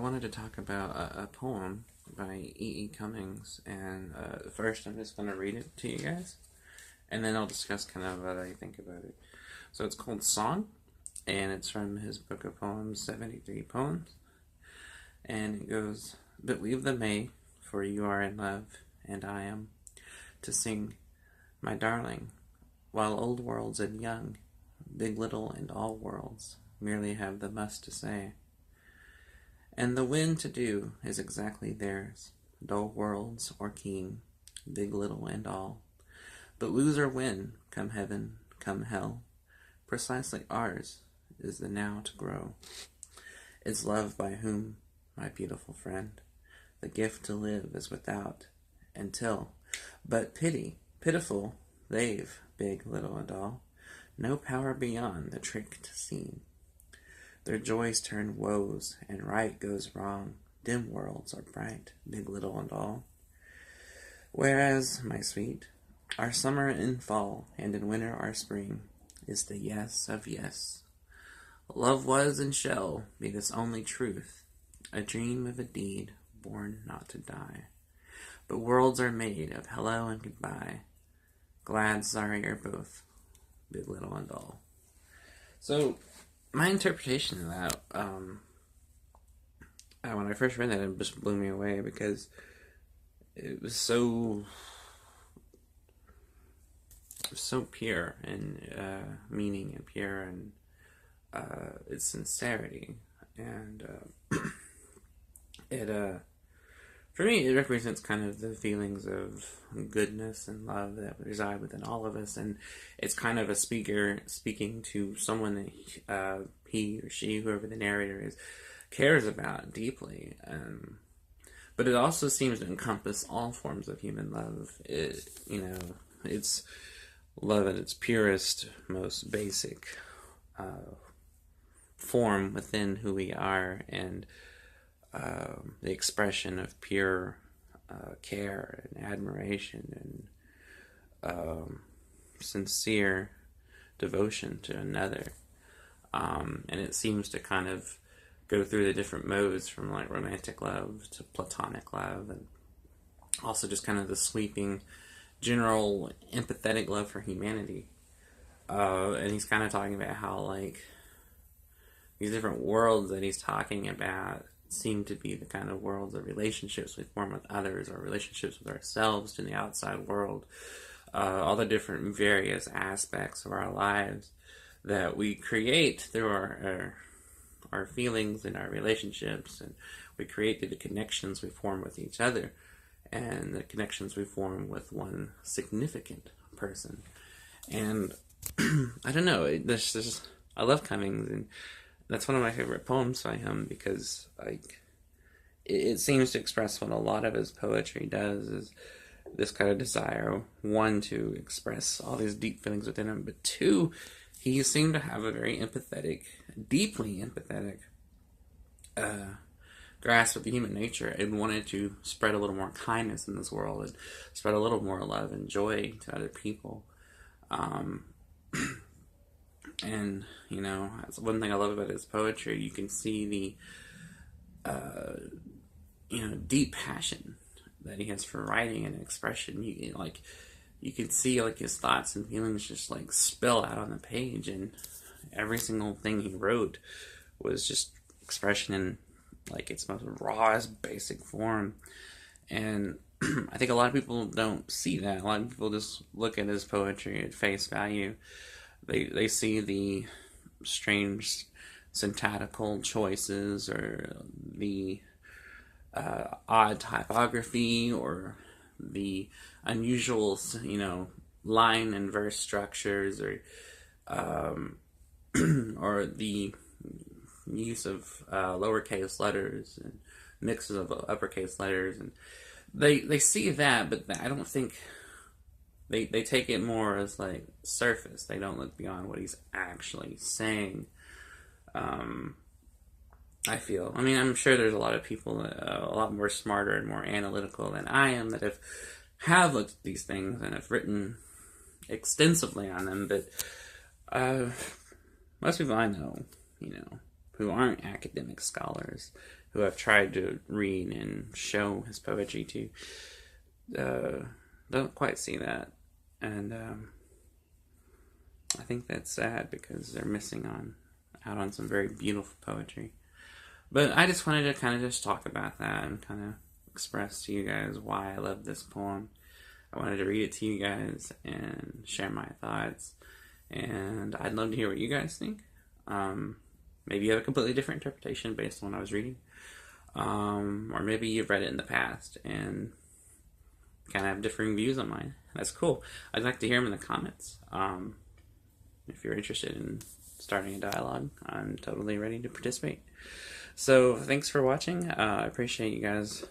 wanted to talk about a poem by E. E. Cummings, and first I'm just going to read it to you guys, and then I'll discuss kind of what I think about it. So it's called Song, and it's from his book of poems, 73 Poems, and it goes, "But leave the May, for you are in love, and I am, to sing, my darling, while old worlds and young, big, little, and all worlds, merely have the must to say. And the when to do is exactly theirs, dull worlds or keen, big, little, and all. But lose or win, come heaven, come hell, precisely ours is the now to grow. Is love by whom, my beautiful friend, the gift to live is without, until, but pity, pitiful, they've, big, little, and all, no power beyond the trick to see. Their joys turn woes, and right goes wrong. Dim worlds are bright, big, little, and all. Whereas, my sweet, our summer in fall, and in winter our spring, is the yes of yes. Love was and shall be this only truth, a dream of a deed born not to die. But worlds are made of hello and goodbye. Glad, sorry are both, big, little, and all." So, my interpretation of that, when I first read that, it just blew me away because it was so pure in meaning, and pure in its sincerity, and it for me it represents kind of the feelings of goodness and love that reside within all of us, and it's kind of a speaker speaking to someone that he or she, whoever the narrator is, cares about deeply. But it also seems to encompass all forms of human love. It's love at its purest, most basic form within who we are, and the expression of pure care and admiration and sincere devotion to another. And it seems to kind of go through the different modes from like romantic love to platonic love, and also just kind of the sweeping, general, empathetic love for humanity. And he's kind of talking about how like these different worlds that he's talking about seem to be the kind of worlds of relationships we form with others, or relationships with ourselves to the outside world, all the different various aspects of our lives that we create through our feelings and our relationships, and we create through the connections we form with each other and the connections we form with one significant person. And I don't know, I love Cummings, and that's one of my favorite poems by him because it seems to express what a lot of his poetry does, is this kind of desire, one, to express all these deep feelings within him, but two, he seemed to have a very empathetic, deeply empathetic grasp of human nature, and wanted to spread a little more kindness in this world and spread a little more love and joy to other people. And, that's one thing I love about his poetry. You can see the, deep passion that he has for writing and expression. You can see, like, his thoughts and feelings just, like, spill out on the page, and every single thing he wrote was just expression in, like, its most rawest, basic form. And I think a lot of people don't see that. A lot of people just look at his poetry at face value. They see the strange syntactical choices, or the odd typography, or the unusual, line and verse structures, or or the use of lowercase letters and mixes of uppercase letters, and they see that, but I don't think they take it more as like surface. They don't look beyond what he's actually saying. I feel. I mean, I'm sure there's a lot of people a lot more smarter and more analytical than I am that have looked at these things and have written extensively on them, but most people I know, who aren't academic scholars, who I've tried to read and show his poetry to, don't quite see that. And I think that's sad because they're missing out on some very beautiful poetry. But I just wanted to kind of just talk about that and kind of express to you guys why I love this poem. I wanted to read it to you guys and share my thoughts. And I'd love to hear what you guys think. Maybe you have a completely different interpretation based on what I was reading. Or maybe you've read it in the past and kind of have differing views on mine. That's cool. I'd like to hear them in the comments. If you're interested in starting a dialogue, I'm totally ready to participate. So thanks for watching. I appreciate you guys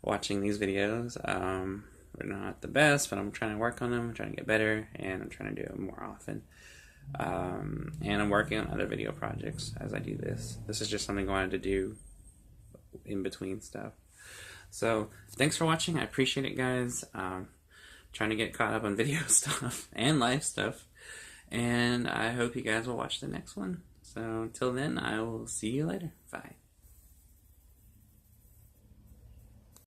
watching these videos. They're not the best, but I'm trying to work on them. I'm trying to get better, and I'm trying to do them more often. And I'm working on other video projects as I do this. This is just something I wanted to do in between stuff. So thanks for watching. I appreciate it, guys. Trying to get caught up on video stuff and live stuff. And I hope you guys will watch the next one. So until then, I will see you later. Bye.